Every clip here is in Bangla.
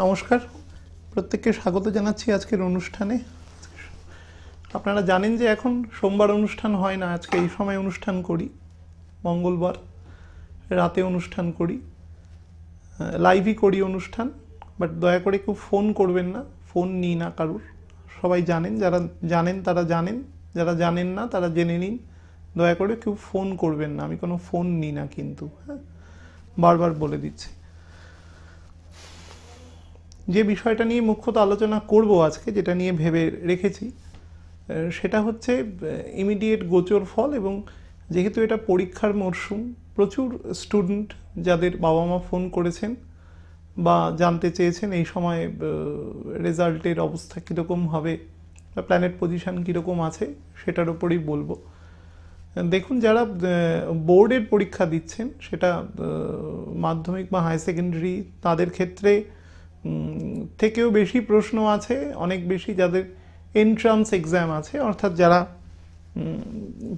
নমস্কার, প্রত্যেককে স্বাগত জানাচ্ছি আজকের অনুষ্ঠানে। আপনারা জানেন যে এখন সোমবার অনুষ্ঠান হয় না, আজকে এই সময় অনুষ্ঠান করি, মঙ্গলবার রাতে অনুষ্ঠান করি, লাইভই করি অনুষ্ঠান। বাট দয়া করে কেউ ফোন করবেন না, ফোন নিই না কারুর। সবাই জানেন, যারা জানেন তারা জানেন, যারা জানেন না তারা জেনে নিন। দয়া করে কেউ ফোন করবেন না, আমি কোনো ফোন নিই না কিন্তু, হ্যাঁ, বারবার বলে দিচ্ছি। যে বিষয়টা নিয়ে মুখ্যত আলোচনা করব আজকে, যেটা নিয়ে ভেবে রেখেছি, সেটা হচ্ছে ইমিডিয়েট গোচর ফল। এবং যেহেতু এটা পরীক্ষার মরশুম, প্রচুর স্টুডেন্ট যাদের বাবা মা ফোন করেছেন বা জানতে চেয়েছেন এই সময় রেজাল্টের অবস্থা কীরকম হবে বা প্ল্যানেট পজিশন কীরকম আছে, সেটার উপরই বলবো। দেখুন, যারা বোর্ডের পরীক্ষা দিচ্ছেন, সেটা মাধ্যমিক বা হাই সেকেন্ডারি, তাদের ক্ষেত্রে থেকেও বেশি প্রশ্ন আছে, অনেক বেশি যাদের এন্ট্রান্স এক্সাম আছে, অর্থাৎ যারা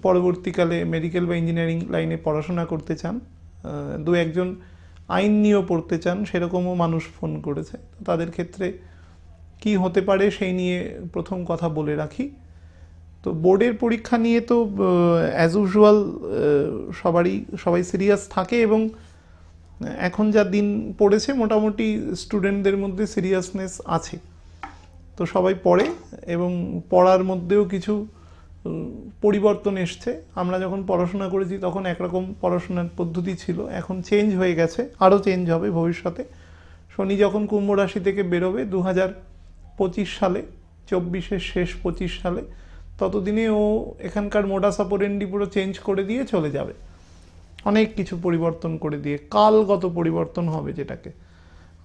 পরবর্তীকালে মেডিকেল বা ইঞ্জিনিয়ারিং লাইনে পড়াশোনা করতে চান, দু একজন আইন নিয়েও পড়তে চান, সেরকমও মানুষ ফোন করেছে। তাদের ক্ষেত্রে কি হতে পারে সেই নিয়ে প্রথম কথা বলে রাখি। তো বোর্ডের পরীক্ষা নিয়ে তো অ্যাজ ইউজুয়াল সবাই সিরিয়াস থাকে, এবং এখন যা দিন পড়েছে মোটামুটি স্টুডেন্টদের মধ্যে সিরিয়াসনেস আছে। তো সবাই পড়ে, এবং পড়ার মধ্যেও কিছু পরিবর্তন এসছে। আমরা যখন পড়াশোনা করেছি তখন একরকম পড়াশোনার পদ্ধতি ছিল, এখন চেঞ্জ হয়ে গেছে, আরও চেঞ্জ হবে ভবিষ্যতে। শনি যখন কুম্ভ রাশি থেকে বেরোবে 2025 সালে, 24-এর শেষ 25 সালে, ততদিনে ও এখানকার মোডাস অপারেন্ডি পুরো চেঞ্জ করে দিয়ে চলে যাবে, অনেক কিছু পরিবর্তন করে দিয়ে, কালগত পরিবর্তন হবে যেটাকে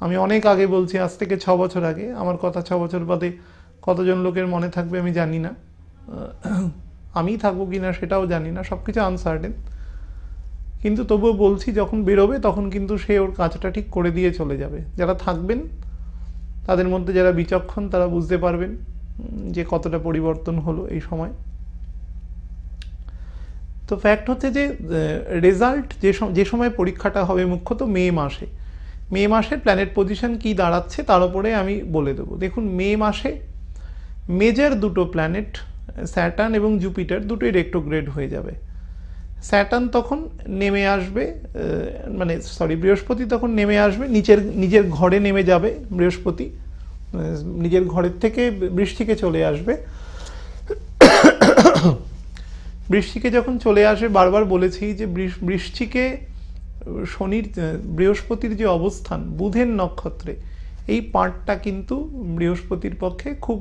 আমি অনেক আগে বলছি, আজ থেকে 6 বছর আগে। আমার কথা 6 বছর বাদে কতজন লোকের মনে থাকবে আমি জানি না, আমি থাকবো কিনা সেটাও জানি না, সব কিছু আনসার্টেন। কিন্তু তবুও বলছি, যখন বেরোবে তখন কিন্তু সে ওর কাজটা ঠিক করে দিয়ে চলে যাবে। যারা থাকবেন তাদের মধ্যে যারা বিচক্ষণ তারা বুঝতে পারবেন যে কতটা পরিবর্তন হলো এই সময়। তো ফ্যাক্ট হচ্ছে যে রেজাল্ট যে সময় পরীক্ষাটা হবে মুখ্যত মে মাসের প্ল্যানেট পজিশন কি দাঁড়াচ্ছে তার উপরে আমি বলে দেবো। দেখুন, মে মাসে মেজর দুটো প্ল্যানেট, স্যাটার্ন এবং জুপিটার, দুটোই রেট্রোগ্রেড হয়ে যাবে। স্যাটার্ন তখন নেমে আসবে, বৃহস্পতি তখন নেমে আসবে, নিজের ঘরে নেমে যাবে বৃহস্পতি, নিজের ঘরের থেকে বৃশ্চিকে চলে আসবে। বৃশ্চিকে যখন চলে আসে, বারবার বলেছি যে বৃশ্চিকে বৃহস্পতির যে অবস্থান বুধের নক্ষত্রে, এই পার্টটা কিন্তু বৃহস্পতির পক্ষে খুব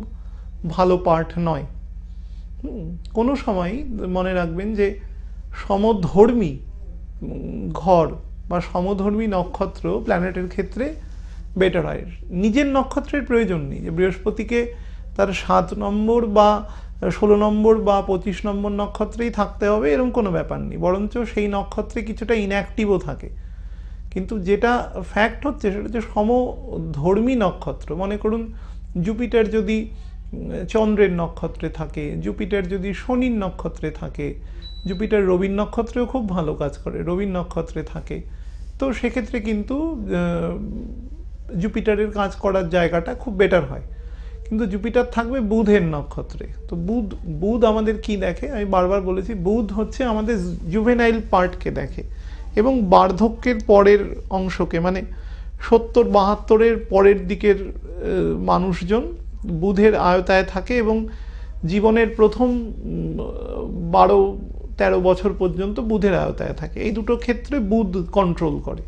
ভালো পার্ট নয়। কোনো সময় মনে রাখবেন যে সমধর্মী ঘর বা সমধর্মী নক্ষত্র প্ল্যানেটের ক্ষেত্রে বেটার হয়। নিজের নক্ষত্রের প্রয়োজন নেই যে বৃহস্পতিকে তার 7 নম্বর বা 16 নম্বর বা 25 নম্বর নক্ষত্রেই থাকতে হবে, এরকম কোনো ব্যাপার নেই। বরঞ্চ সেই নক্ষত্রে কিছুটা ইনঅ্যাক্টিভও থাকে। কিন্তু যেটা ফ্যাক্ট হচ্ছে সেটা হচ্ছে সমধর্মী নক্ষত্র। মনে করুন, জুপিটার যদি চন্দ্রের নক্ষত্রে থাকে, জুপিটার যদি শনির নক্ষত্রে থাকে, জুপিটার রবির নক্ষত্রেও খুব ভালো কাজ করে, রবির নক্ষত্রে থাকে, তো সেক্ষেত্রে কিন্তু জুপিটারের কাজ করার জায়গাটা খুব বেটার হয়। কিন্তু জুপিটার থাকবে বুধের নক্ষত্রে। তো বুধ আমাদের কি দেখে, আমি বারবার বলেছি, বুধ হচ্ছে আমাদের জুভেনাইল পার্টকে দেখে, এবং বার্ধক্যের পরের অংশকে, মানে 70-72-এর পরের দিকের মানুষজন বুধের আয়তায় থাকে, এবং জীবনের প্রথম 12-13 বছর পর্যন্ত বুধের আয়তায় থাকে। এই দুটো ক্ষেত্রে বুধ কন্ট্রোল করে।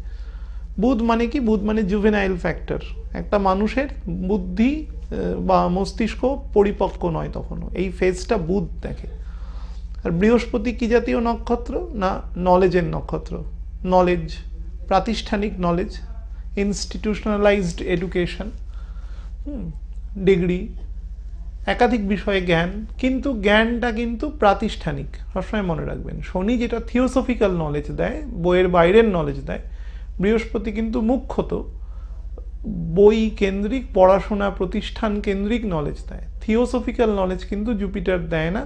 বুধ মানে কি? বুধ মানে জুভেনাইল ফ্যাক্টর। একটা মানুষের বুদ্ধি বা মস্তিষ্ক পরিপক্ক নয় তখনও, এই ফেজটা বুধ দেখে। আর বৃহস্পতি কি জাতীয় নক্ষত্র? না, নলেজের নক্ষত্র। নলেজ, প্রাতিষ্ঠানিক নলেজ, ইনস্টিটিউশনালাইজড এডুকেশন, ডিগ্রি, একাধিক বিষয়ে জ্ঞান, কিন্তু জ্ঞানটা কিন্তু প্রাতিষ্ঠানিক, সবসময় মনে রাখবেন। শনি যেটা থিওসফিক্যাল নলেজ দেয়, বইয়ের বাইরের নলেজ দেয়, বৃহস্পতি কিন্তু মুখ্যত বই কেন্দ্রিক, পড়াশোনা প্রতিষ্ঠান কেন্দ্রিক নলেজ দেয়। থিওসফিক্যাল নলেজ কিন্তু জুপিটার দেয় না।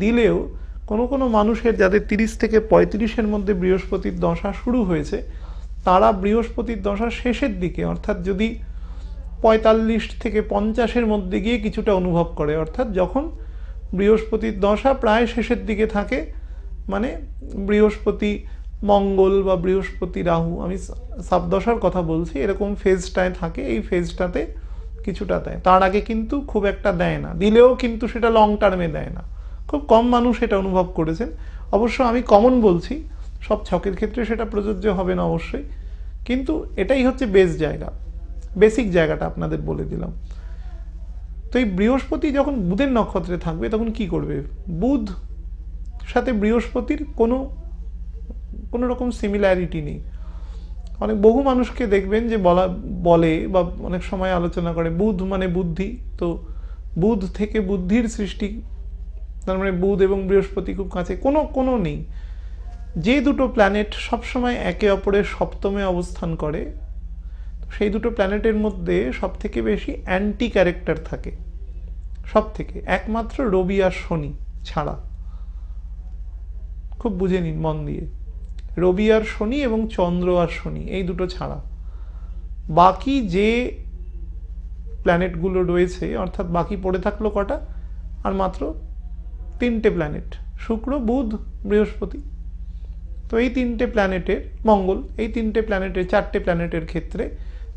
দিলেও কোনো মানুষের যাদের 30 থেকে 35-এর মধ্যে বৃহস্পতির দশা শুরু হয়েছে, তারা বৃহস্পতির দশার শেষের দিকে, অর্থাৎ যদি 45 থেকে 50-এর মধ্যে গিয়ে কিছুটা অনুভব করে, অর্থাৎ যখন বৃহস্পতির দশা প্রায় শেষের দিকে থাকে, মানে বৃহস্পতি মঙ্গল বা বৃহস্পতি রাহু, আমি সাবদশার কথা বলছি, এরকম ফেজটায় থাকে, এই ফেজটাতে কিছুটা দেয়। তার আগে কিন্তু খুব একটা দেয় না, দিলেও কিন্তু সেটা লং টার্মে দেয় না। খুব কম মানুষ এটা অনুভব করেছেন। অবশ্য আমি কমন বলছি, সব ছকের ক্ষেত্রে সেটা প্রযোজ্য হবে না অবশ্যই, কিন্তু এটাই হচ্ছে বেসিক জায়গাটা আপনাদের বলে দিলাম। তো এই বৃহস্পতি যখন বুধের নক্ষত্রে থাকবে তখন কি করবে? বুধ সাথে বৃহস্পতির কোনো রকম সিমিলারিটি নেই। বহু মানুষকে দেখবেন যে বলে বা অনেক সময় আলোচনা করে বুধ মানে বুদ্ধি, তো বুধ থেকে বুদ্ধির সৃষ্টি, তার মানে বুধ এবং বৃহস্পতি খুব কাছে, কোনো নেই। যে দুটো প্ল্যানেট সবসময় একে অপরের সপ্তমে অবস্থান করে, সেই দুটো প্ল্যানেটের মধ্যে সব থেকে বেশি অ্যান্টি ক্যারেক্টার থাকে, সব থেকে, একমাত্র রবি আর শনি ছাড়া। খুব বুঝে নিন মন দিয়ে, রবি আর শনি এবং চন্দ্র আর শনি, এই দুটো ছাড়া বাকি যে প্ল্যানেটগুলো রয়েছে, অর্থাৎ বাকি পড়ে থাকলো কটা? আর মাত্র 3টে প্ল্যানেট, শুক্র, বুধ, বৃহস্পতি। তো এই 3টে প্ল্যানেটের, মঙ্গল, এই 3টে প্ল্যানেটের, 4টে প্ল্যানেটের ক্ষেত্রে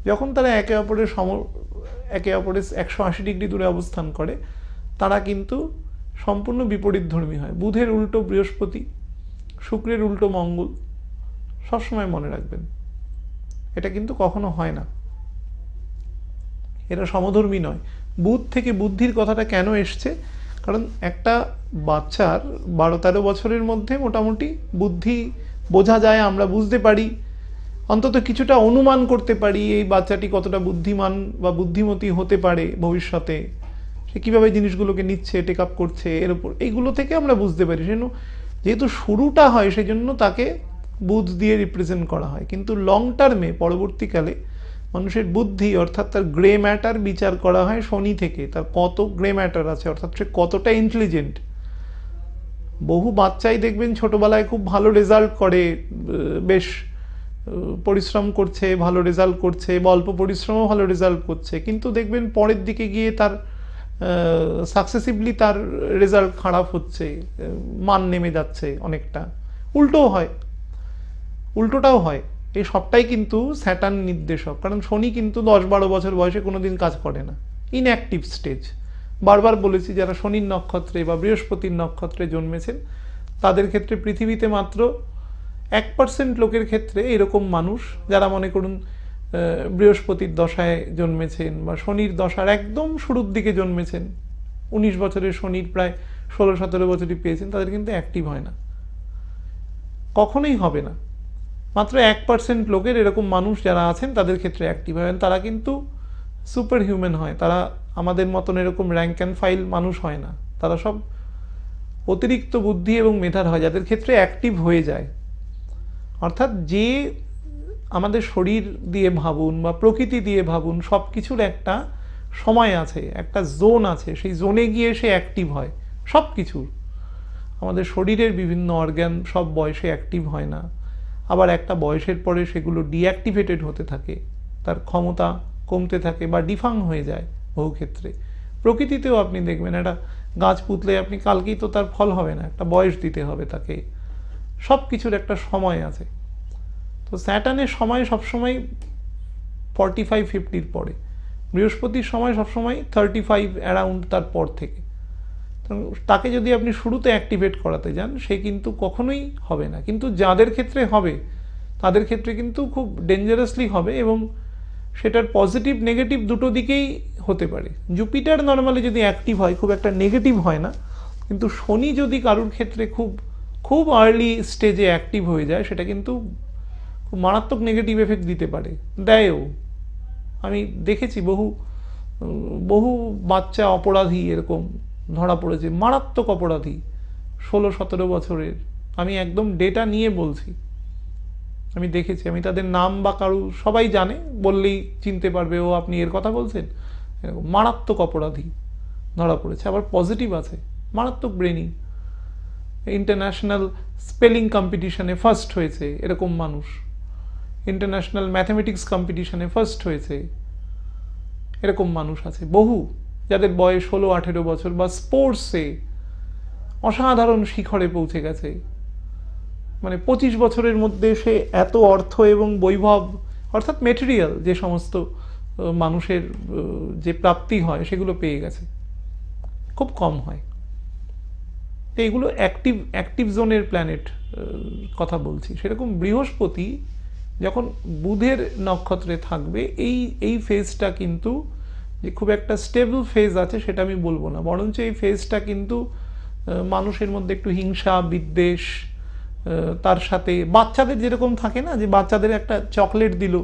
যখন তারা একে অপরের 180 ডিগ্রি দূরে অবস্থান করে, তারা কিন্তু সম্পূর্ণ বিপরীতধর্মী হয়। বুধের উল্টো বৃহস্পতি, শুক্রের উল্টো মঙ্গল, সবসময় মনে রাখবেন, এটা কিন্তু কখনো হয় না, এরা সমধর্মী নয়। বুধ থেকে বুদ্ধির কথাটা কেন এসছে? কারণ একটা বাচ্চার 12-13 বছরের মধ্যে মোটামুটি বুদ্ধি বোঝা যায়, আমরা বুঝতে পারি, অন্তত কিছুটা অনুমান করতে পারি এই বাচ্চাটি কতটা বুদ্ধিমান বা বুদ্ধিমতী হতে পারে ভবিষ্যতে, সে কীভাবে জিনিসগুলোকে নিচ্ছে, টেক আপ করছে, এর উপর, এইগুলো থেকে আমরা বুঝতে পারি। যেহেতু শুরুটা হয়, সেই জন্য তাকে বুধ দিয়ে রিপ্রেজেন্ট করা হয়। কিন্তু লং টার্মে, পরবর্তীকালে মানুষের বুদ্ধি, অর্থাৎ তার গ্রে ম্যাটার বিচার করা হয় শনি থেকে, তার কত গ্রে ম্যাটার আছে, অর্থাৎ সে কতটা ইন্টেলিজেন্ট। বহু বাচ্চাই দেখবেন ছোটবেলায় খুব ভালো রেজাল্ট করে, বেশ পরিশ্রম করছে, ভালো রেজাল্ট করছে, অল্প পরিশ্রমও ভালো রেজাল্ট করছে, কিন্তু দেখবেন পরের দিকে গিয়ে তার সাকসেসিভলি তার রেজাল্ট খারাপ হচ্ছে, মান নেমে যাচ্ছে অনেকটা। উল্টোটাও হয়। এই সবটাই কিন্তু স্যাটার্ন নির্দেশক, কারণ শনি কিন্তু 10-12 বছর বয়সে কোনোদিন কাজ করে না, ইনঅ্যাক্টিভ স্টেজ। বারবার বলেছি, যারা শনির নক্ষত্রে বা বৃহস্পতির নক্ষত্রে জন্মেছেন তাদের ক্ষেত্রে পৃথিবীতে মাত্র 1% লোকের ক্ষেত্রে এরকম মানুষ, যারা মনে করুন বৃহস্পতির দশায় জন্মেছেন বা শনির দশার একদম শুরুর দিকে জন্মেছেন, 19 বছরের শনির প্রায় 16-17 বছরই পেয়েছেন, তাদের কিন্তু অ্যাক্টিভ হয় না, কখনোই হবে না। মাত্র 1% লোকের, এরকম মানুষ যারা আছেন তাদের ক্ষেত্রে অ্যাক্টিভ হয়, তারা কিন্তু সুপার হিউম্যান হয়, তারা আমাদের মতন এরকম র্যাঙ্ক অ্যান্ড ফাইল মানুষ হয় না, তারা সব অতিরিক্ত বুদ্ধি এবং মেধার হয়, যাদের ক্ষেত্রে অ্যাক্টিভ হয়ে যায়। অর্থাৎ যে আমাদের শরীর দিয়ে ভাবুন বা প্রকৃতি দিয়ে ভাবুন, সব কিছুর একটা সময় আছে, একটা জোন আছে, সেই জোনে গিয়ে সে অ্যাক্টিভ হয়। সব কিছুর, আমাদের শরীরের বিভিন্ন অর্গান সব বয়সে অ্যাক্টিভ হয় না, আবার একটা বয়সের পরে সেগুলো ডিঅ্যাক্টিভেটেড হতে থাকে, তার ক্ষমতা কমতে থাকে বা ডিফাং হয়ে যায় বহু ক্ষেত্রে। প্রকৃতিতেও আপনি দেখবেন, একটা গাছ পুতলে আপনি কালকেই তো তার ফল হবে না, একটা বয়স দিতে হবে তাকে, সব কিছুর একটা সময় আছে। তো স্যাটার্নের সময় সবসময় 45-50 পরে, বৃহস্পতির সময় সবসময় 35 অ্যারাউন্ড তার পর থেকে। তাকে যদি আপনি শুরুতে অ্যাক্টিভেট করাতে যান, সে কিন্তু কখনোই হবে না। কিন্তু যাদের ক্ষেত্রে হবে তাদের ক্ষেত্রে কিন্তু খুব ডেঞ্জারাসলি হবে, এবং সেটার পজিটিভ নেগেটিভ দুটো দিকেই হতে পারে। জুপিটার নর্মালি যদি অ্যাক্টিভ হয় খুব একটা নেগেটিভ হয় না, কিন্তু শনি যদি কারোর ক্ষেত্রে খুব আর্লি স্টেজে অ্যাক্টিভ হয়ে যায়, সেটা কিন্তু খুব মারাত্মক নেগেটিভ এফেক্ট দিতে পারে, দেয়ও। আমি দেখেছি বহু বাচ্চা অপরাধী এরকম ধরা পড়েছে, মারাত্মক অপরাধী, 16-17 বছরের। আমি একদম ডেটা নিয়ে বলছি, আমি দেখেছি, আমি তাদের নাম বা কারু সবাই জানে, বললেই চিনতে পারবে, ও আপনি এর কথা বলছেন, এরকম মারাত্মক অপরাধী ধরা পড়েছে। আবার পজিটিভ আছে, মারাত্মক ব্রেনি, ইন্টারন্যাশনাল স্পেলিং কম্পিটিশনে ফার্স্ট হয়েছে এরকম মানুষ, ইন্টারন্যাশনাল ম্যাথামেটিক্স কম্পিটিশনে ফার্স্ট হয়েছে এরকম মানুষ আছে বহু, যাদের বয়স 16-18 বছর, বা স্পোর্টসে অসাধারণ শিখরে পৌঁছে গেছে। মানে 25 বছরের মধ্যে সে এত অর্থ এবং বৈভব, অর্থাৎ মেটেরিয়াল যে সমস্ত মানুষের যে প্রাপ্তি হয় সেগুলো পেয়ে গেছে, খুব কম হয়। তো এগুলো অ্যাক্টিভ জোনের প্ল্যানেট কথা বলছি। সেরকম বৃহস্পতি যখন বুধের নক্ষত্রে থাকবে, এই ফেজটা কিন্তু যে খুব একটা স্টেবল ফেজ আছে সেটা আমি বলবো না, বরঞ্চ এই ফেজটা কিন্তু মানুষের মধ্যে একটু হিংসা বিদ্বেষ, তার সাথে বাচ্চাদের যেরকম থাকে না, যে বাচ্চাদের একটা চকলেট দিল,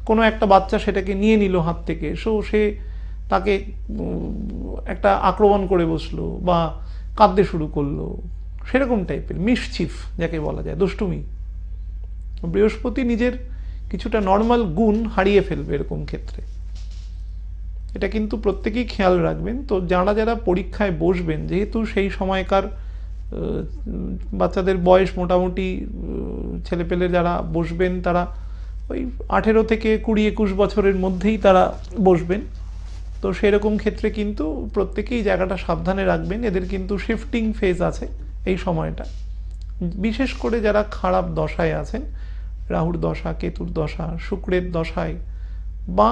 কোনো একটা বাচ্চা সেটাকে নিয়ে নিল হাত থেকে, সে তাকে একটা আক্রমণ করে বসলো বা কাঁদতে শুরু করলো, সেরকম টাইপের মিসচিফ যাকে বলা যায়, দুষ্টুমি। বৃহস্পতি নিজের কিছুটা নর্মাল গুণ হারিয়ে ফেলবে এরকম ক্ষেত্রে, এটা কিন্তু প্রত্যেকেই খেয়াল রাখবেন। তো যারা পরীক্ষায় বসবেন, যেহেতু সেই সময়কার বাচ্চাদের বয়স মোটামুটি, ছেলেপেলে যারা বসবেন তারা ওই 18 থেকে 20-21 বছরের মধ্যেই তারা বসবেন, তো সেরকম ক্ষেত্রে কিন্তু প্রত্যেকেই জায়গাটা সাবধানে রাখবেন। এদের কিন্তু শিফটিং ফেজ আছে এই সময়টা, বিশেষ করে যারা খারাপ দশায় আছেন, রাহুর দশা, কেতুর দশা, শুক্রের দশায়, বা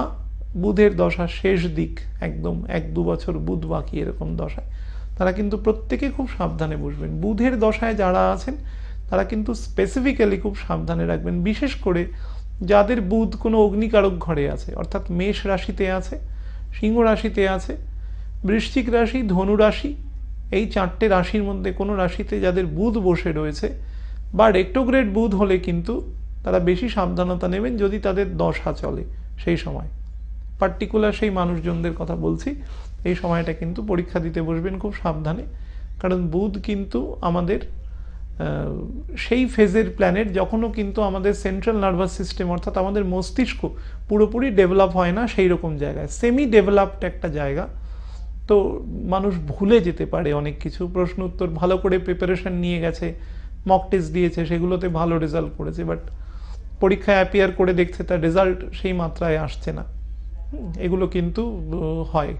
বুধের দশা শেষ দিক, একদম 1-2 বছর বুধ বাকি এরকম দশায়, তারা কিন্তু প্রত্যেকে খুব সাবধানে বসবেন। বুধের দশায় যারা আছেন তারা কিন্তু স্পেসিফিক্যালি খুব সাবধানে রাখবেন, বিশেষ করে যাদের বুধ কোনো অগ্নিকারক ঘরে আছে, অর্থাৎ মেষ রাশিতে আছে, সিংহ রাশিতে আছে, বৃশ্চিক রাশি, ধনু রাশি, এই 4টে রাশির মধ্যে কোনো রাশিতে যাদের বুধ বসে রয়েছে, বা রেট্রোগ্রেড বুধ হলে কিন্তু তারা বেশি সাবধানতা নেবেন যদি তাদের দশা চলে সেই সময়। পার্টিকুলার সেই মানুষজনদের কথা বলছি, এই সময়টা কিন্তু পরীক্ষা দিতে বসবেন খুব সাবধানে, কারণ বুধ কিন্তু আমাদের সেই ফেজের প্ল্যানেট যখনও কিন্তু আমাদের সেন্ট্রাল নার্ভাস সিস্টেম, অর্থাৎ আমাদের মস্তিষ্ক পুরোপুরি ডেভেলপ হয় না, সেই রকম জায়গায়, সেমি ডেভেলপড একটা জায়গা। তো মানুষ ভুলে যেতে পারে অনেক কিছু, প্রশ্ন উত্তর ভালো করে প্রিপারেশন নিয়ে গেছে, মক টেস্ট দিয়েছে, সেগুলোতে ভালো রেজাল্ট করেছে, বাট পরীক্ষায় অ্যাপিয়ার করে দেখছে তার রেজাল্ট সেই মাত্রায় আসছে না। এগুলো কিন্তু হয়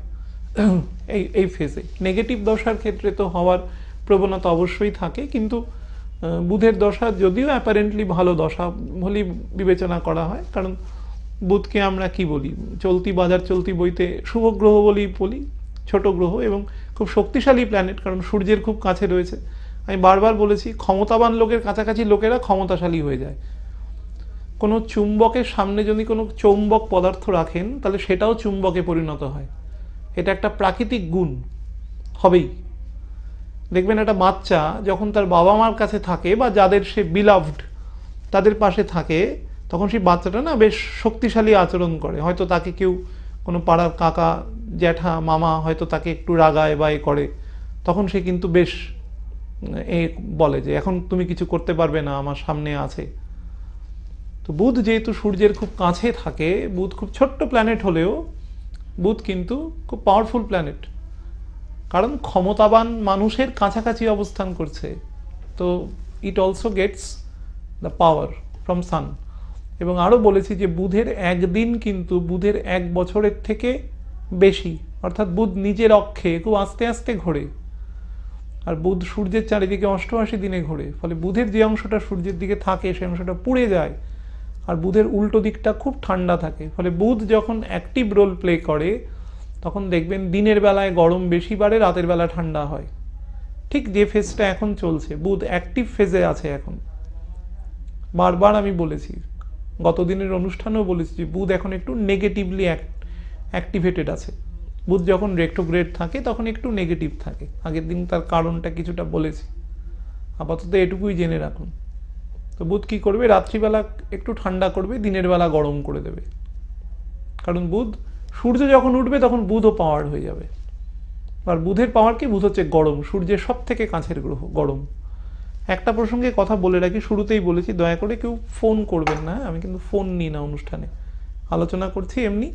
এই ফেজে। নেগেটিভ দশার ক্ষেত্রে তো হওয়ার প্রবণতা অবশ্যই থাকে, কিন্তু বুধের দশা যদিও অ্যাপারেন্টলি ভালো দশা বলেই বিবেচনা করা হয়, কারণ বুধকে আমরা কি বলি, চলতি বাজার চলতি বইতে শুভ গ্রহ বলেই বলি, ছোট গ্রহ এবং খুব শক্তিশালী প্ল্যানেট, কারণ সূর্যের খুব কাছে রয়েছে। আমি বারবার বলেছি, ক্ষমতাবান লোকের কাছাকাছি লোকেরা ক্ষমতাশালী হয়ে যায়। কোনো চুম্বকের সামনে যদি কোনো চৌম্বক পদার্থ রাখেন, তাহলে সেটাও চুম্বকে পরিণত হয়, এটা একটা প্রাকৃতিক গুণ হবেই। দেখবেন একটা বাচ্চা যখন তার বাবা মার কাছে থাকে, বা যাদের সে বিলাভড তাদের পাশে থাকে, তখন সেই বাচ্চাটা না বেশ শক্তিশালী আচরণ করে। হয়তো তাকে কেউ, কোনো পাড়ার কাকা জ্যাঠা মামা হয়তো তাকে একটু রাগায় বা করে, তখন সে কিন্তু বেশ বলে যে এখন তুমি কিছু করতে পারবে না, আমার সামনে আছে। তো বুধ যেহেতু সূর্যের খুব কাছে থাকে, বুধ খুব ছোট্ট প্ল্যানেট হলেও বুধ কিন্তু খুব পাওয়ারফুল প্ল্যানেট, কারণ ক্ষমতাবান মানুষের কাছাকাছি অবস্থান করছে। তো it also gets the power from sun. এবং আরও বলেছি যে বুধের একদিন কিন্তু বুধের 1 বছরের থেকে বেশি, অর্থাৎ বুধ নিজের অক্ষে খুব আস্তে আস্তে ঘোরে, আর বুধ সূর্যের চারিদিকে 88 দিনে ঘোরে। ফলে বুধের যে অংশটা সূর্যের দিকে থাকে সেই অংশটা পুড়ে যায়, আর বুধের উল্টো দিকটা খুব ঠান্ডা থাকে। ফলে বুধ যখন অ্যাক্টিভ রোল প্লে করে, তখন দেখবেন দিনের বেলায় গরম বেশি বাড়ে, রাতের বেলা ঠান্ডা হয়। ঠিক যে ফেজটা এখন চলছে, বুধ অ্যাক্টিভ ফেজে আছে এখন। বারবার আমি বলেছি, গত দিনের অনুষ্ঠানেও বলেছি যে বুধ এখন একটু নেগেটিভলি অ্যাক্টিভেটেড আছে। বুধ যখন রেট্রোগ্রেড থাকে তখন একটু নেগেটিভ থাকে। আগের দিন তার কারণটা কিছুটা বলেছি, আপাতত এটুকুই জেনে রাখুন। তো বুধ কী করবে, রাত্রিবেলা একটু ঠান্ডা করবে, দিনের বেলা গরম করে দেবে। কারণ বুধ, সূর্য যখন উঠবে তখন বুধও পাওয়ার হয়ে যাবে। আর বুধের পাওয়ার কি, বুধ হচ্ছে গরম, সূর্যের সব থেকে কাছের গ্রহ, গরম। একটা প্রসঙ্গে কথা বলে রাখি, শুরুতেই বলেছি দয়া করে কেউ ফোন করবেন না, আমি কিন্তু ফোন নিই না অনুষ্ঠানে, আলোচনা করছি এমনি।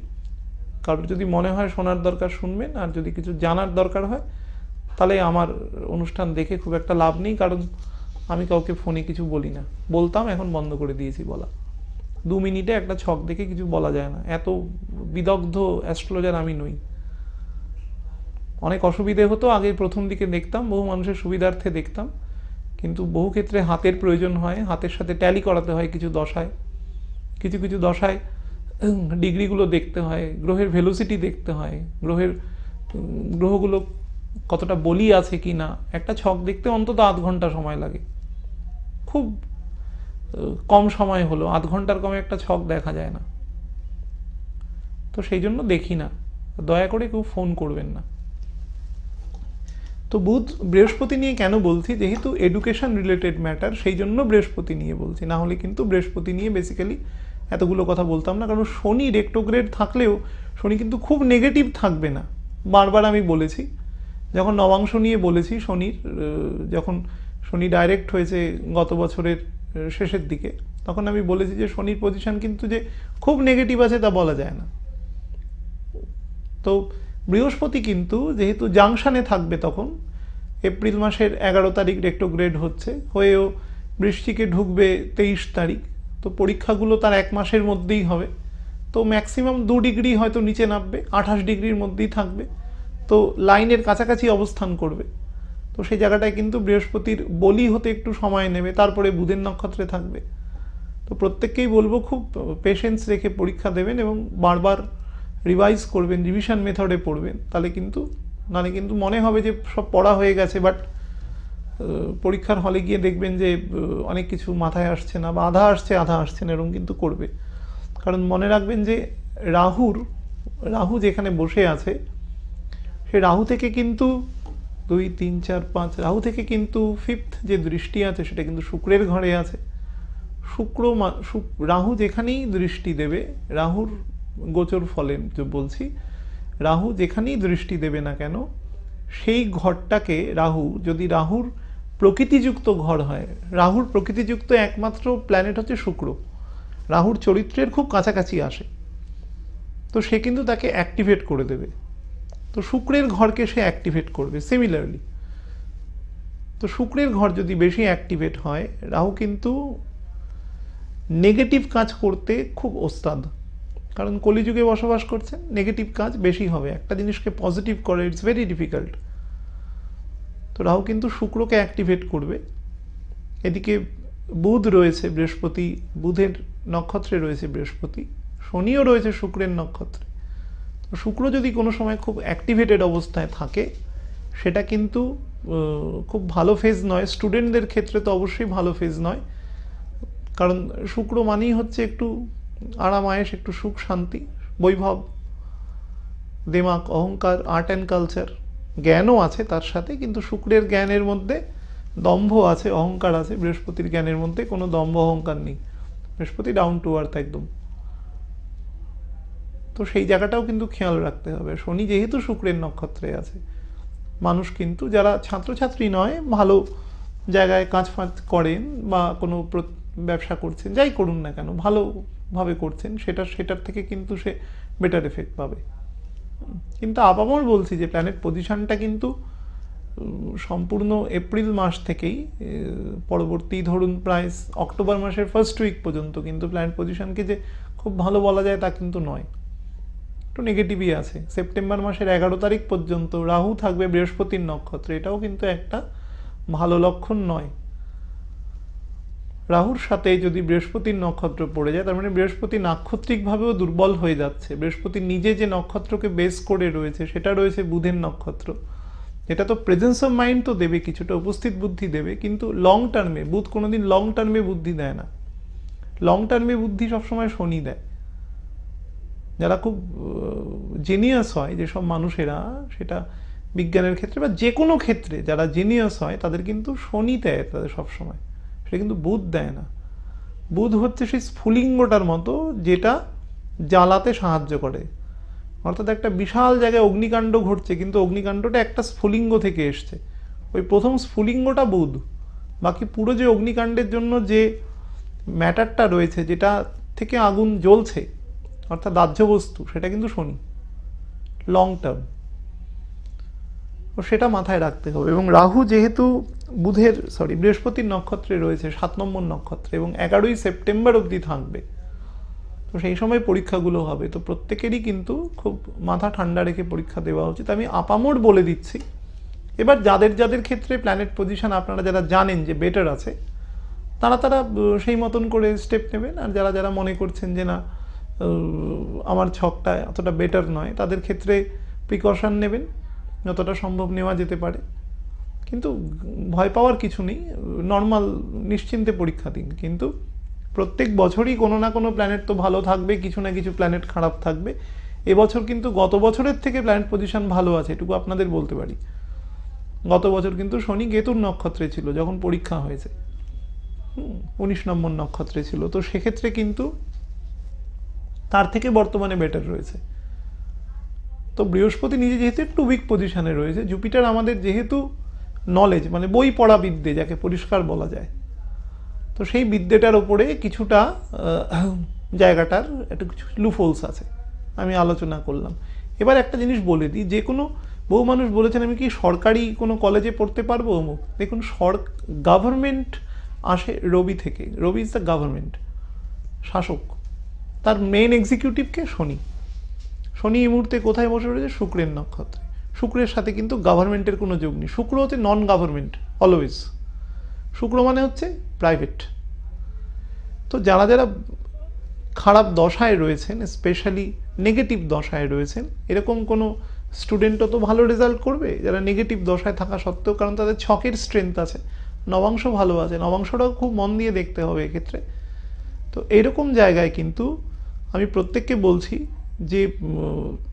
কারোর যদি মনে হয় শোনার দরকার শুনবেন, আর যদি কিছু জানার দরকার হয় তাহলে আমার অনুষ্ঠান দেখে খুব একটা লাভ নেই, কারণ আমি কাউকে ফোনে কিছু বলি না, বলতাম, এখন বন্ধ করে দিয়েছি বলা। 2 মিনিটে একটা ছক দেখে কিছু বলা যায় না, এত বিদগ্ধ অ্যাস্ট্রোলজার আমি নই। অনেক অসুবিধে হতো আগে, প্রথম দিকে দেখতাম, বহু মানুষের সুবিধার্থে দেখতাম, কিন্তু বহু ক্ষেত্রে হাতের প্রয়োজন হয়, হাতের সাথে ট্যালি করাতে হয় কিছু দশায়, কিছু কিছু দশায় ডিগ্রিগুলো দেখতে হয়, গ্রহের ভেলোসিটি দেখতে হয়, গ্রহগুলো কতটা বলি আছে কি না, একটা ছক দেখতে অন্তত 8 ঘন্টা সময় লাগে। খুব কম সময় হলো, 8 ঘন্টার কমে একটা ছক দেখা যায় না। তো সেই জন্য দেখি না, দয়া করে কেউ ফোন করবেন না। তো বুধ বৃহস্পতি নিয়ে কেন বলছি, যেহেতু এডুকেশন রিলেটেড ম্যাটার, সেই জন্য বৃহস্পতি নিয়ে বলছি, না হলে কিন্তু বৃহস্পতি নিয়ে বেসিক্যালি এতগুলো কথা বলতাম না। কারণ শনি রেক্টোগ্রেড থাকলেও শনি কিন্তু খুব নেগেটিভ থাকবে না, বারবার আমি বলেছি। যখন নবাংশ নিয়ে বলেছি শনির, যখন শনি ডাইরেক্ট হয়েছে গত বছরের শেষের দিকে, তখন আমি বলেছি যে শনির পজিশন কিন্তু যে খুব নেগেটিভ আছে তা বলা যায় না। তো বৃহস্পতি কিন্তু যেহেতু জাংশনে থাকবে, তখন এপ্রিল মাসের 11 তারিখ রেক্টোগ্রেড হচ্ছে, হয়েও বৃশ্চিকে ঢুকবে 23 তারিখ, তো পরীক্ষাগুলো তার 1 মাসের মধ্যেই হবে। তো ম্যাক্সিমাম 2 ডিগ্রি হয়তো নিচে নামবে, 28 ডিগ্রির মধ্যেই থাকবে, তো লাইনের কাছাকাছি অবস্থান করবে। তো সেই জায়গাটায় কিন্তু বৃহস্পতির বলি হতে একটু সময় নেবে, তারপরে বুধের নক্ষত্রে থাকবে। তো প্রত্যেককেই বলবো খুব পেশেন্স রেখে পরীক্ষা দেবেন এবং বারবার রিভাইজ করবেন, রিভিশন মেথডে পড়বেন, নাহলে কিন্তু মনে হবে যে সব পড়া হয়ে গেছে, বাট পরীক্ষার হলে গিয়ে দেখবেন যে অনেক কিছু মাথায় আসছে না, বা আধা আসছে না, এরকম কিন্তু করবে। কারণ মনে রাখবেন যে রাহু যেখানে বসে আছে, সে রাহু থেকে কিন্তু 2, 3, 4, 5 রাহু থেকে কিন্তু 5th যে দৃষ্টি আছে সেটা কিন্তু শুক্রের ঘরে আছে। রাহু যেখানেই দৃষ্টি দেবে, রাহুর গোচর ফলে বলছি, রাহু যেখানেই দৃষ্টি দেবে না কেন, সেই ঘরটাকে যদি রাহুর প্রকৃতিযুক্ত ঘর হয়, রাহুর প্রকৃতিযুক্ত একমাত্র প্ল্যানেট হচ্ছে শুক্র, রাহুর চরিত্রের খুব কাছাকাছি আসে, তো সে কিন্তু তাকে অ্যাক্টিভেট করে দেবে। তো শুক্রের ঘরকে সে অ্যাক্টিভেট করবে সিমিলারলি। তো শুক্রের ঘর যদি বেশি অ্যাক্টিভেট হয়, রাহু কিন্তু নেগেটিভ কাজ করতে খুব ওস্তাদ, কারণ কলিযুগে বসবাস করছেন, নেগেটিভ কাজ বেশি হবে। একটা জিনিসকে পজিটিভ করে ইটস ভেরি ডিফিকাল্ট। তো রাহু কিন্তু শুক্রকে অ্যাক্টিভেট করবে। এদিকে বুধ রয়েছে, বৃহস্পতি বুধের নক্ষত্রে রয়েছে, বৃহস্পতি শনিও রয়েছে শুক্রের নক্ষত্রে। শুক্র যদি কোনো সময় খুব অ্যাক্টিভেটেড অবস্থায় থাকে, সেটা কিন্তু খুব ভালো ফেজ নয়। স্টুডেন্টদের ক্ষেত্রে তো অবশ্যই ভালো ফেজ নয়, কারণ শুক্র মানেই হচ্ছে একটু আরাম আয়েশ, একটু সুখ শান্তি, বৈভব, দিমাগ, অহংকার, আর্ট অ্যান্ড কালচার, জ্ঞানও আছে তার সাথে, কিন্তু শুক্রের জ্ঞানের মধ্যে দম্ভ আছে, অহংকার আছে। বৃহস্পতির জ্ঞানের মধ্যে কোনো দম্ভ অহংকার নেই, বৃহস্পতি ডাউন টু আর্থ একদম। তো সেই জায়গাটাও কিন্তু খেয়াল রাখতে হবে। শনি যেহেতু শুক্রের নক্ষত্রে আছে, মানুষ কিন্তু যারা ছাত্রছাত্রী নয়, ভালো জায়গায় কাজ ফাজ করেন বা কোনো ব্যবসা করছেন, যাই করুন না কেন, ভালোভাবে করছেন, সেটার থেকে কিন্তু সে বেটার এফেক্ট পাবে। কিন্তু আপামর বলছি যে প্ল্যানেট পজিশনটা কিন্তু সম্পূর্ণ এপ্রিল মাস থেকেই পরবর্তী ধরুন প্রায় অক্টোবর মাসের ফার্স্ট উইক পর্যন্ত কিন্তু প্ল্যানেট পজিশনকে যে খুব ভালো বলা যায় তা কিন্তু নয়, একটু নেগেটিভই আছে। সেপ্টেম্বর মাসের 11 তারিখ পর্যন্ত রাহু থাকবে বৃহস্পতির নক্ষত্রে, এটাও কিন্তু একটা ভালো লক্ষণ নয়। রাহুর সাথে যদি বৃহস্পতির নক্ষত্র পড়ে যায়, তার মানে বৃহস্পতি নাক্ষত্রিকভাবেও দুর্বল হয়ে যাচ্ছে। বৃহস্পতি নিজে যে নক্ষত্রকে বেস করে রয়েছে, সেটা রয়েছে বুধের নক্ষত্র। এটা তো প্রেজেন্স অফ মাইন্ড তো দেবে, কিছুটা উপস্থিত বুদ্ধি দেবে, কিন্তু লং টার্মে বুধ কোনোদিন লং টার্মে বুদ্ধি দেয় না। লং টার্মে বুদ্ধি সবসময় শনি দেয়। যারা খুব জিনিয়াস হয়, যেসব মানুষেরা, সেটা বিজ্ঞানের ক্ষেত্রে বা যে কোনো ক্ষেত্রে যারা জিনিয়াস হয়, তাদের কিন্তু শনি দেয় তাদের সবসময়, সেটা কিন্তু বুধ দেয় না। বুধ হচ্ছে সেই স্ফুলিঙ্গটার মতো যেটা জ্বালাতে সাহায্য করে। অর্থাৎ একটা বিশাল জায়গায় অগ্নিকাণ্ড ঘটছে, কিন্তু অগ্নিকাণ্ডটা একটা স্ফুলিঙ্গ থেকে এসছে, ওই প্রথম স্ফুলিঙ্গটা বুধ। বাকি পুরো যে অগ্নিকাণ্ডের জন্য যে ম্যাটারটা রয়েছে, যেটা থেকে আগুন জ্বলছে, অর্থাৎ দাহ্য বস্তু, সেটা কিন্তু শনি, লং টার্ম। ও সেটা মাথায় রাখতে হবে। এবং রাহু যেহেতু বৃহস্পতির নক্ষত্রে রয়েছে, 7 নম্বর নক্ষত্রে, এবং 11ই সেপ্টেম্বর অবধি থাকবে, তো সেই সময় পরীক্ষাগুলো হবে। তো প্রত্যেকেরই কিন্তু খুব মাথা ঠান্ডা রেখে পরীক্ষা দেওয়া উচিত, আমি আপামোর বলে দিচ্ছি। এবার যাদের যাদের ক্ষেত্রে প্ল্যানেট পজিশন আপনারা যারা জানেন যে বেটার আছে, তারা সেই মতন করে স্টেপ নেবেন। আর যারা যারা মনে করছেন যে না আমার ছকটা অতটা বেটার নয়, তাদের ক্ষেত্রে প্রিকশন নেবেন, যতটা সম্ভব নেওয়া যেতে পারে। কিন্তু ভয় পাওয়ার কিছু নেই, নর্মাল নিশ্চিন্তে পরীক্ষা দিন। কিন্তু প্রত্যেক বছরই কোনো না কোনো প্ল্যানেট তো ভালো থাকবে, কিছু না কিছু প্ল্যানেট খারাপ থাকবে। এবছর কিন্তু গত বছরের থেকে প্ল্যানেট পজিশন ভালো আছে, এটুকু আপনাদের বলতে পারি। গত বছর কিন্তু শনি কেতুর নক্ষত্রে ছিল যখন পরীক্ষা হয়েছে, 19 নম্বর নক্ষত্রে ছিল। তো সেক্ষেত্রে কিন্তু তার থেকে বর্তমানে বেটার রয়েছে। তো বৃহস্পতি নিজে যেহেতু একটু উইক পজিশনে রয়েছে, জুপিটার আমাদের যেহেতু নলেজ মানে বই পড়া বিদ্যে যাকে পরিষ্কার বলা যায়, তো সেই বিদ্যেটার ওপরে কিছুটা জায়গাটার একটা কিছু লুফোলস আছে, আমি আলোচনা করলাম। এবার একটা জিনিস বলে দিই, যে কোনো বহু মানুষ বলেছেন আমি কি সরকারি কোনো কলেজে পড়তে পারবো অমুক। দেখুন, গভর্নমেন্ট আসে রবি থেকে। রবি ইজ দ্য গভর্নমেন্ট, শাসক। তার মেইন এক্সিকিউটিভকে শনি। শনি এই মুহূর্তে কোথায় বসে রয়েছে? শুক্রের নক্ষত্রে। শুক্রের সাথে কিন্তু গভর্নমেন্টের কোনো যোগ নেই। শুক্র হচ্ছে নন গভর্নমেন্ট অলওয়েজ। শুক্র মানে হচ্ছে প্রাইভেট। তো যারা যারা খারাপ দশায় রয়েছেন, স্পেশালি নেগেটিভ দশায় রয়েছেন, এরকম কোনো স্টুডেন্টও তো ভালো রেজাল্ট করবে যারা নেগেটিভ দশায় থাকা সত্ত্বেও, কারণ তাদের ছকের স্ট্রেংথ আছে, নবাংশ ভালো আছে। নবাংশটাও খুব মন দিয়ে দেখতে হবে এক্ষেত্রে। তো এরকম জায়গায় কিন্তু আমি প্রত্যেককে বলছি যে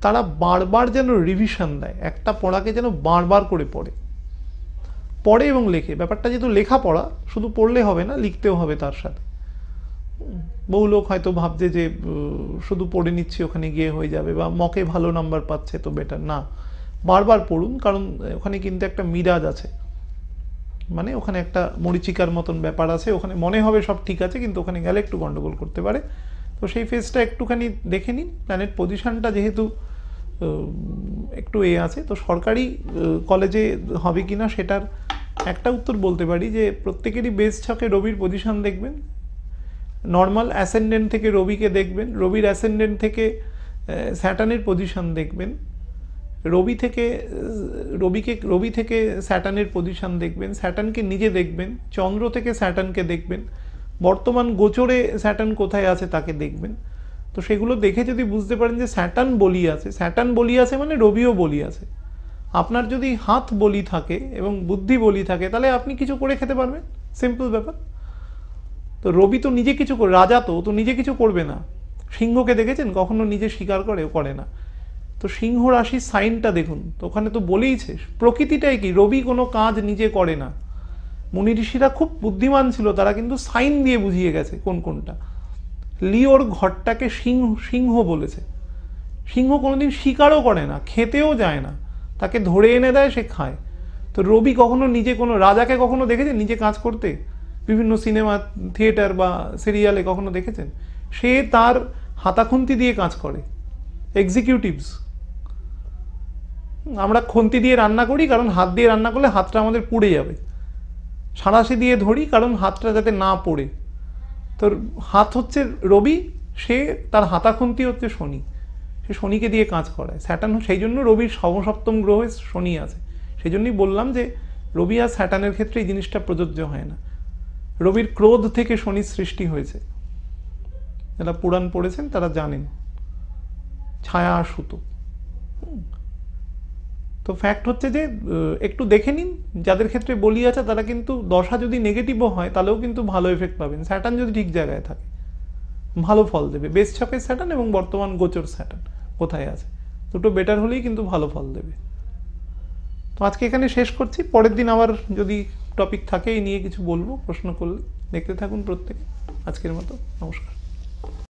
তারা বারবার যেন রিভিশন দেয়, একটা পড়াকে যেন বারবার করে পড়ে এবং লেখে। ব্যাপারটা যেহেতু লেখাপড়া, শুধু পড়লে হবে না, লিখতেও হবে তার সাথে। বহু লোক হয়তো ভাবছে যে শুধু পড়ে নিচ্ছি ওখানে গিয়ে হয়ে যাবে, বা মকে ভালো নাম্বার পাচ্ছে তো বেটার না। বারবার পড়ুন, কারণ ওখানে কিন্তু একটা মিরাজ আছে, মানে ওখানে একটা মরিচিকার মতন ব্যাপার আছে। ওখানে মনে হবে সব ঠিক আছে, কিন্তু ওখানে গেলে একটু গন্ডগোল করতে পারে। তো সেই ফেজটা একটুখানি দেখে নিন। প্ল্যানেট পজিশনটা যেহেতু একটু আছে, তো সরকারি কলেজে হবে কিনা সেটার একটা উত্তর বলতে পারি যে প্রত্যেকেরই বেস ছকে রবির পজিশন দেখবেন। নর্মাল অ্যাসেন্ডেন্ট থেকে রবিকে দেখবেন, রবির অ্যাসেন্ডেন্ট থেকে স্যাটার্নের পজিশন দেখবেন, রবি থেকে স্যাটার্নের পজিশন দেখবেন, স্যাটার্নকে নিজে দেখবেন, চন্দ্র থেকে স্যাটার্নকে দেখবেন, বর্তমান গোচরে স্যাটার্ন কোথায় আছে তাকে দেখবেন। তো সেগুলো দেখে যদি বুঝতে পারেন যে স্যাটার্ন বলি আছে মানে রবিও বলি আছে। আপনার যদি হাত বলি থাকে এবং বুদ্ধি বলি থাকে, তাহলে আপনি কিছু করে খেতে পারবেন, সিম্পল ব্যাপার। তো রবি তো নিজে কিছু করে, রাজা তো নিজে কিছু করবে না। সিংহকে দেখেছেন কখনো নিজে স্বীকার করে না। তো সিংহ রাশির সাইনটা দেখুন, তো ওখানে তো বলেইছে প্রকৃতিটাই কি, রবি কোনো কাজ নিজে করে না। মুনি ঋষিরা খুব বুদ্ধিমান ছিল, তারা কিন্তু সাইন দিয়ে বুঝিয়ে গেছে কোনটা। লিওর ঘরটাকে সিংহ বলেছে। সিংহ কোনোদিন শিকারও করে না, খেতেও যায় না, তাকে ধরে এনে দেয়, সে খায়। তো রবি কখনো নিজে কোনো রাজাকে কখনো দেখেছেন নিজে কাজ করতে? বিভিন্ন সিনেমা, থিয়েটার বা সিরিয়ালে কখনো দেখেছেন? সে তার হাতাখুন্তি দিয়ে কাজ করে। এক্সিকিউটিভস, আমরা খুন্তি দিয়ে রান্না করি, কারণ হাত দিয়ে রান্না করলে হাতটা আমাদের পুড়ে যাবে। সাঁড়াশি দিয়ে ধরি, কারণ হাতটা যাতে না পড়ে। তো হাত হচ্ছে রবি, সে তার হাতাখুন্তি হচ্ছে শনি, সে শনিকে দিয়ে কাজ করায়। স্যাটার্ন, সেই জন্য রবির সপ্তম গ্রহ শনি আছে। সেই জন্যই বললাম যে রবি আর স্যাটার্নের ক্ষেত্রে এই জিনিসটা প্রযোজ্য হয় না। রবির ক্রোধ থেকে শনির সৃষ্টি হয়েছে, যারা পুরাণ পড়েছেন তারা জানেন, ছায়া সুতো। তো ফ্যাক্ট হচ্ছে যে একটু দেখে নিন, যাদের ক্ষেত্রে বলি আছে তারা কিন্তু দশা যদি নেগেটিভও হয় তাহলেও কিন্তু ভালো এফেক্ট পাবেন। স্যাটার্ন যদি ঠিক জায়গায় থাকে ভালো ফল দেবে। বেস ছকের স্যাটার্ন এবং বর্তমান গোচর স্যাটার্ন কোথায় আছে, দুটো বেটার হলেই কিন্তু ভালো ফল দেবে। তো আজকে এখানে শেষ করছি, পরের দিন আবার যদি টপিক থাকে এই নিয়ে কিছু বলবো, প্রশ্ন করলে। দেখতে থাকুন প্রত্যেকে। আজকের মতো নমস্কার।